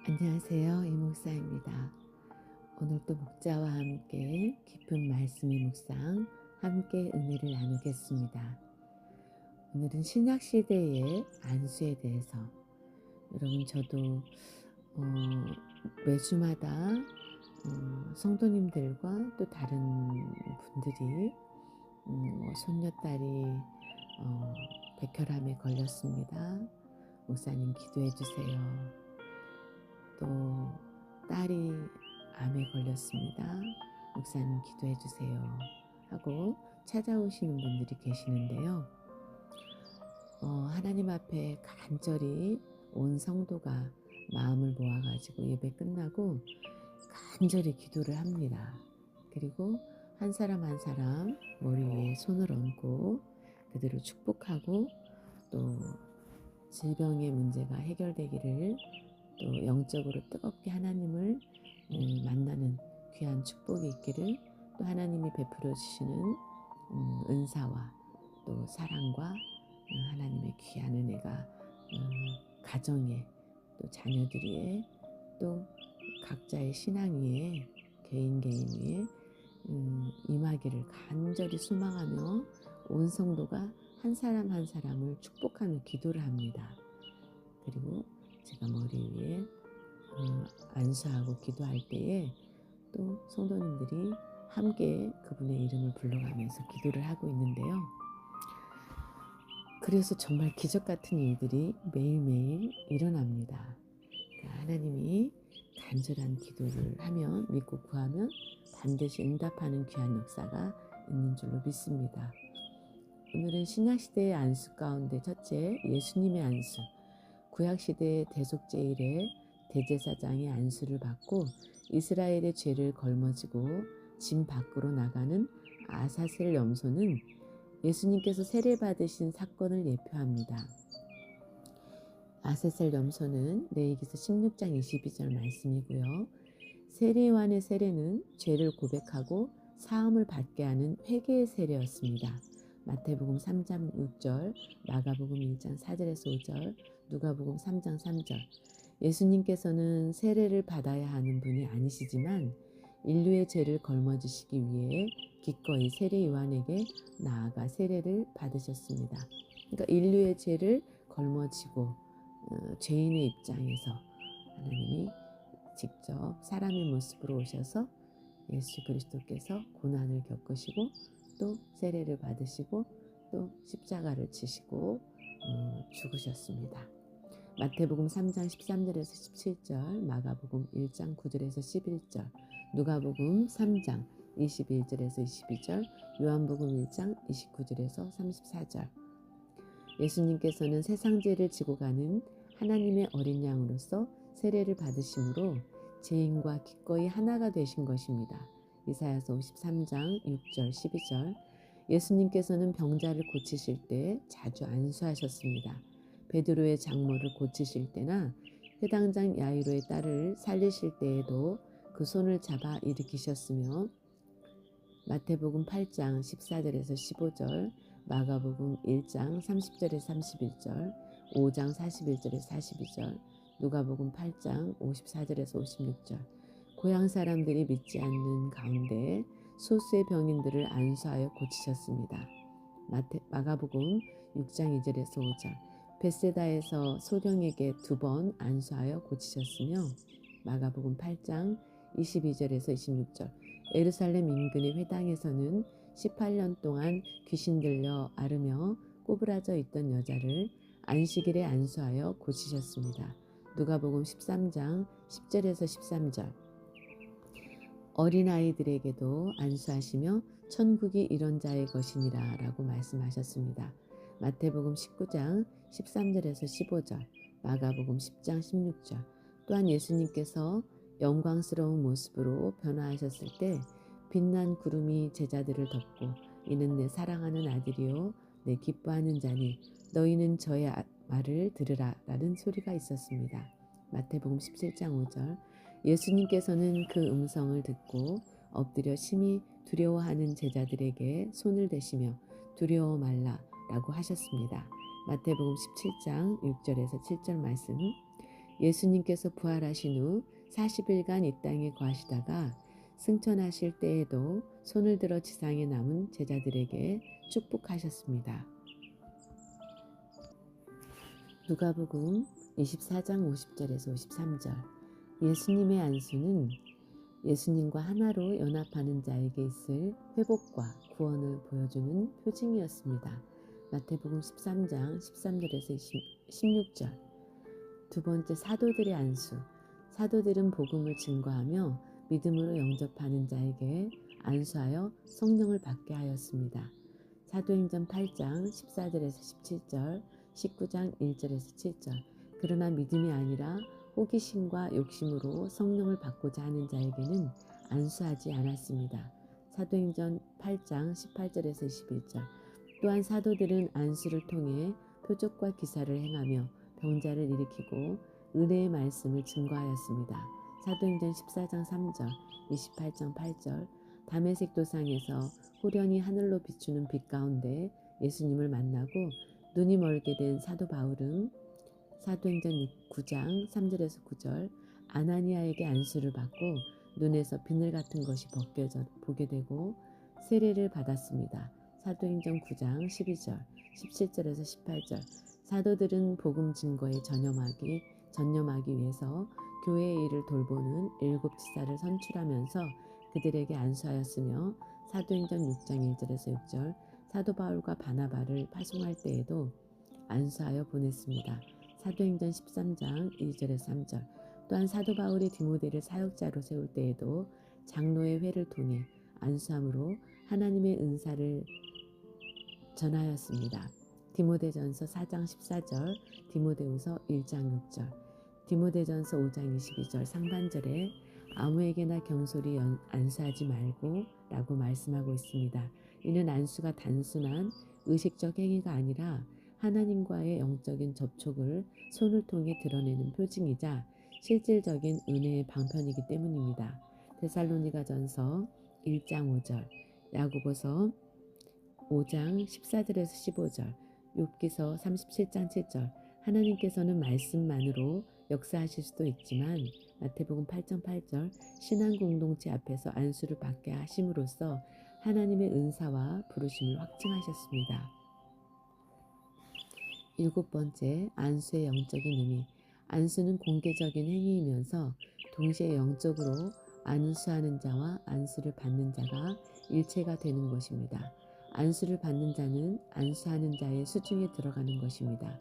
안녕하세요. 이목사입니다. 오늘도 목자와 함께 깊은 말씀의 묵상, 함께 은혜를 나누겠습니다. 오늘은 신약시대의 안수에 대해서, 여러분 저도 어, 매주마다 성도님들과 또 다른 분들이 손녀딸이 백혈암에 걸렸습니다. 목사님 기도해 주세요. 또 딸이 암에 걸렸습니다. 목사님 기도해 주세요. 하고 찾아오시는 분들이 계시는데요. 하나님 앞에 간절히 온 성도가 마음을 모아가지고 예배 끝나고 간절히 기도를 합니다. 그리고 한 사람 한 사람 머리 위에 손을 얹고 그대로 축복하고, 또 질병의 문제가 해결되기를, 또 영적으로 뜨겁게 하나님을 만나는 귀한 축복이 있기를, 또 하나님이 베풀어 주시는 은사와 또 사랑과 하나님의 귀한 은혜가 가정에, 또 자녀들 위에, 또 각자의 신앙 위에, 개인 위에 임하기를 간절히 소망하며 온 성도가 한 사람 한 사람을 축복하며 기도를 합니다. 그리고 제가 머리 위에 안수하고 기도할 때에 또 성도님들이 함께 그분의 이름을 불러가면서 기도를 하고 있는데요. 그래서 정말 기적 같은 일들이 매일매일 일어납니다. 그러니까 하나님이 간절한 기도를 하면, 믿고 구하면 반드시 응답하는 귀한 역사가 있는 줄로 믿습니다. 오늘은 신약시대의 안수 가운데 첫째, 예수님의 안수. 구약시대의 대속제일에 대제사장의 안수를 받고 이스라엘의 죄를 걸머지고 진 밖으로 나가는 아사셀 염소는 예수님께서 세례받으신 사건을 예표합니다. 아사셀 염소는 레위기서 16장 22절 말씀이고요. 세례요한의 세례는 죄를 고백하고 사함을 받게 하는 회개의 세례였습니다. 마태복음 3장 6절, 마가복음 1장 4절에서 5절, 누가복음 3장 3절. 예수님께서는 세례를 받아야 하는 분이 아니시지만 인류의 죄를 걸머지시기 위해 기꺼이 세례 요한에게 나아가 세례를 받으셨습니다. 그러니까 인류의 죄를 걸머지고 죄인의 입장에서 하나님이 직접 사람의 모습으로 오셔서 예수 그리스도께서 고난을 겪으시고 또 세례를 받으시고 또 십자가를 지시고 죽으셨습니다. 마태복음 3장 13절에서 17절, 마가복음 1장 9절에서 11절, 누가복음 3장 21절에서 22절, 요한복음 1장 29절에서 34절. 예수님께서는 세상 죄를 지고 가는 하나님의 어린 양으로서 세례를 받으심으로 죄인과 기꺼이 하나가 되신 것입니다. 이사야서 53장 6절 12절. 예수님께서는 병자를 고치실 때 자주 안수하셨습니다. 베드로의 장모를 고치실 때나 회당장 야이로의 딸을 살리실 때에도 그 손을 잡아 일으키셨으며, 마태복음 8장 14절에서 15절, 마가복음 1장 30절에서 31절, 5장 41절에서 42절, 누가복음 8장 54절에서 56절. 고향 사람들이 믿지 않는 가운데 소수의 병인들을 안수하여 고치셨습니다. 마가복음 6장 2절에서 5절. 벳세다에서 소경에게 2번 안수하여 고치셨으며, 마가복음 8장 22절에서 26절. 예루살렘 인근의 회당에서는 18년 동안 귀신 들려 앓으며 꼬부라져 있던 여자를 안식일에 안수하여 고치셨습니다. 누가복음 13장 10절에서 13절. 어린아이들에게도 안수하시며 천국이 이런 자의 것이니라 라고 말씀하셨습니다. 마태복음 19장 13절에서 15절, 마가복음 10장 16절. 또한 예수님께서 영광스러운 모습으로 변화하셨을 때 빛난 구름이 제자들을 덮고 이는 내 사랑하는 아들이요 내 기뻐하는 자니 너희는 저의 말을 들으라 라는 소리가 있었습니다. 마태복음 17장 5절. 예수님께서는 그 음성을 듣고 엎드려 심히 두려워하는 제자들에게 손을 대시며 두려워 말라 라고 하셨습니다. 마태복음 17장 6절에서 7절 말씀. 예수님께서 부활하신 후 40일간 이 땅에 거하시다가 승천하실 때에도 손을 들어 지상에 남은 제자들에게 축복하셨습니다. 누가복음 24장 50절에서 53절. 예수님의 안수는 예수님과 하나로 연합하는 자에게 있을 회복과 구원을 보여주는 표징이었습니다. 마태복음 13장 13절에서 16절. 두 번째, 사도들의 안수. 사도들은 복음을 증거하며 믿음으로 영접하는 자에게 안수하여 성령을 받게 하였습니다. 사도행전 8장 14절에서 17절, 19장 1절에서 7절. 그러나 믿음이 아니라 호기심과 욕심으로 성령을 받고자 하는 자에게는 안수하지 않았습니다. 사도행전 8장 18절에서 21절. 또한 사도들은 안수를 통해 표적과 기사를 행하며 병자를 일으키고 은혜의 말씀을 증거하였습니다. 사도행전 14장 3절, 28장 8절. 다메섹 도상에서 호련히 하늘로 비추는 빛 가운데 예수님을 만나고 눈이 멀게 된 사도 바울은 사도행전 9장 3절에서 9절 아나니아에게 안수를 받고 눈에서 비늘 같은 것이 벗겨져 보게 되고 세례를 받았습니다. 사도행전 9장 12절, 17절에서 18절. 사도들은 복음 증거에 전념하기 위해서 교회의 일을 돌보는 7 지사를 선출하면서 그들에게 안수하였으며 사도행전 6장 1절에서 6절 사도 바울과 바나바를 파송할 때에도 안수하여 보냈습니다. 사도행전 13장 2절에서 3절. 또한 사도 바울이 디모데를 사역자로 세울 때에도 장로의 회를 통해 안수함으로 하나님의 은사를 전하였습니다. 디모데전서 4장 14절, 디모데후서 1장 6절, 디모데전서 5장 22절 상반절에 아무에게나 경솔히 안수하지 말고 라고 말씀하고 있습니다. 이는 안수가 단순한 의식적 행위가 아니라 하나님과의 영적인 접촉을 손을 통해 드러내는 표징이자 실질적인 은혜의 방편이기 때문입니다. 데살로니가전서 1장 5절, 야고보서 5장 14절에서 15절, 욥기서 37장 7절. 하나님께서는 말씀만으로 역사하실 수도 있지만 마태복음 8장 8절 신앙 공동체 앞에서 안수를 받게 하심으로써 하나님의 은사와 부르심을 확증하셨습니다. 7번째, 안수의 영적인 의미. 안수는 공개적인 행위이면서 동시에 영적으로 안수하는 자와 안수를 받는 자가 일체가 되는 것입니다. 안수를 받는 자는 안수하는 자의 수중에 들어가는 것입니다.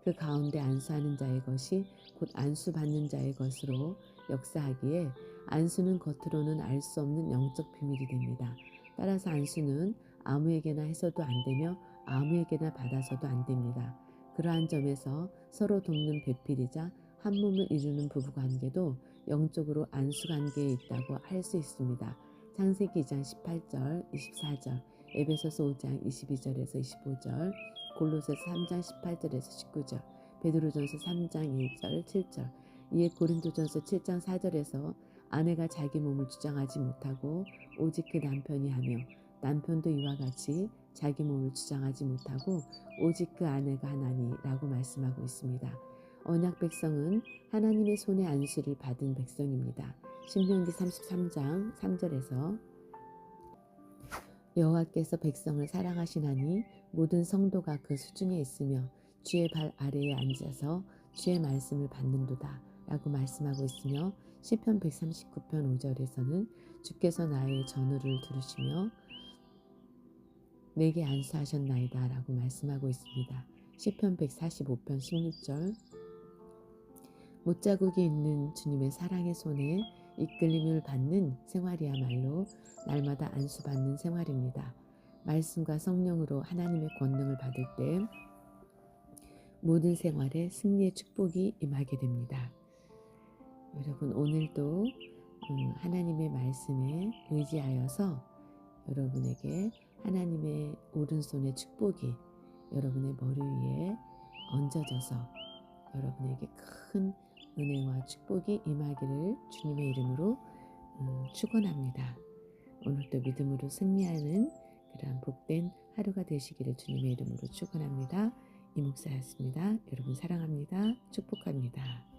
그 가운데 안수하는 자의 것이 곧 안수받는 자의 것으로 역사하기에 안수는 겉으로는 알 수 없는 영적 비밀이 됩니다. 따라서 안수는 아무에게나 해서도 안 되며 아무에게나 받아서도 안 됩니다. 그러한 점에서 서로 돕는 배필이자 한 몸을 이루는 부부관계도 영적으로 안수관계에 있다고 할 수 있습니다. 창세기 2장 18절, 24절, 에베소서 5장 22절에서 25절, 골로새서 3장 18절에서 19절, 베드로전서 3장 1절, 7절. 이에 고린도전서 7장 4절에서 아내가 자기 몸을 주장하지 못하고 오직 그 남편이 하며 남편도 이와 같이 자기 몸을 주장하지 못하고 오직 그 아내가 하나니 라고 말씀하고 있습니다. 언약 백성은 하나님의 손의 안수를 받은 백성입니다. 신명기 33장 3절에서 여호와께서 백성을 사랑하시나니 모든 성도가 그 수중에 있으며 주의 발 아래에 앉아서 주의 말씀을 받는도다 라고 말씀하고 있으며 시편 139편 5절에서는 주께서 나의 전우를 들으시며 내게 안수하셨나이다 라고 말씀하고 있습니다. 시편 145편 16절 못자국이 있는 주님의 사랑의 손에 이끌림을 받는 생활이야말로 날마다 안수받는 생활입니다. 말씀과 성령으로 하나님의 권능을 받을 때 모든 생활에 승리의 축복이 임하게 됩니다. 여러분 오늘도 하나님의 말씀에 의지하여서 여러분에게 하나님의 오른손의 축복이 여러분의 머리 위에 얹어져서 여러분에게 큰 은혜와 축복이 임하기를 주님의 이름으로 축원합니다. 오늘도 믿음으로 승리하는 그러한 복된 하루가 되시기를 주님의 이름으로 축원합니다. 이목사였습니다. 여러분 사랑합니다. 축복합니다.